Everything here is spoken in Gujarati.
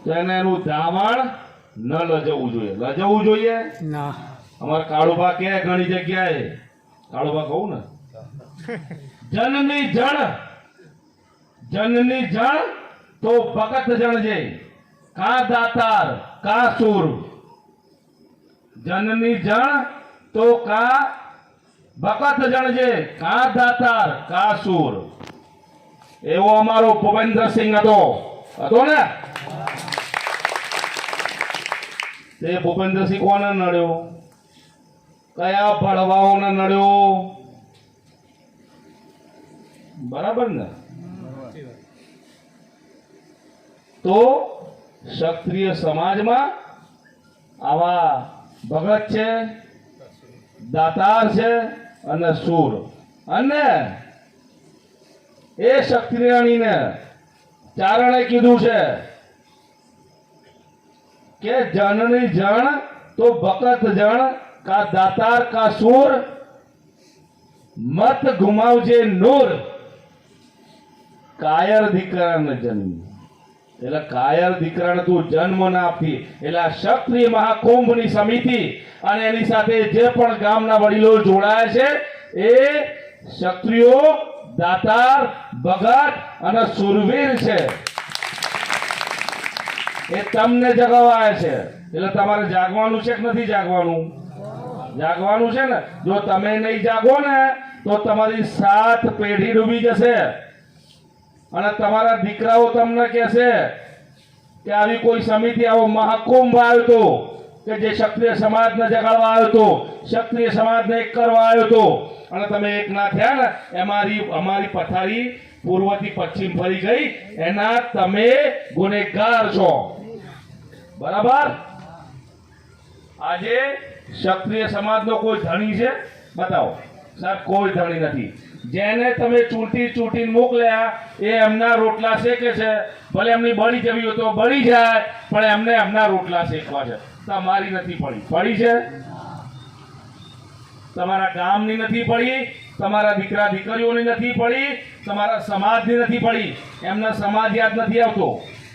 તો એને એનું ધાવણ ન લજવું જોઈએ. લજવું જોઈએ ના. અમારા કાળુભા કે ઘણી જગ્યાએ કાળુભા કહું ને જનની જણ તો ભગત જણજે કા દાતાર કા સુર. જનની જણ તો કા ભગત જણજે કા દાતાર કા સુર. એવો અમારો ભૂપેન્દ્રસિંહ હતો ને. તે ભૂપેન્દ્રસિંહ કોને નડ્યો? કયા ભળવાઓને નડ્યો? બરાબર ને? તો ક્ષત્રિય સમાજમાં આવા ભગત છે, દાતાર છે અને શૂર. અને એ ક્ષત્રિયાણીને ચારણે કીધું છે કે જનની જણ તો ભગત જણ કા દાતાર કા શૂર મત ગુમાવજે નૂર કાયર દીકરાને જન્મ. એટલે કાયર દીકરાને તું જન્મ ના આપી. એટલે આ ક્ષત્રિય મહાકુંભની સમિતિ અને એની સાથે જે પણ ગામના વડીલો જોડાયા છે એ ક્ષત્રિયો, દાતાર, ભગત અને સુરવીર છે. એ તમને જગાવાય છે. એટલે તમારે જાગવાનું છે કે નથી જાગવાનું? જાગવાનું છે ને. જો તમે નહીં જાગો ને તો તમારી 7 પેઢી ડૂબી જશે. અને તમારા દીકરાઓ તમને કહેશે કે આવી કોઈ સમિતિ, આવો મહાકુંભ આવ્યો હતો કે જે ક્ષત્રિય સમાજને જગાડવા આવ્યો હતો, ક્ષત્રિય સમાજને એક કરવા આવ્યો હતો, અને તમે એક ના થયા ને. અમારી પથારી પૂર્વથી પશ્ચિમ ફરી ગઈ. એના તમે ગુનેગાર છો. બરાબર? આજે ક્ષત્રિય સમાજનો કોઈ ધણી છે? બતાવો સાહેબ. કોઈ ધણી નથી. જેને તમે ચૂંટીને મોકલ્યા એ એમના રોટલા શેકે છે. ભલે એમની બળી જવી હોય તો બળી જાય, પણ એમને એમના રોટલા શેકવા છે. તમારી નથી પડી છે? તમારા ગામની નથી પડી, તમારા દીકરા દીકરીઓની નથી પડી, તમારા સમાજની નથી પડી. એમના સમાજ યાદ નથી આવતો.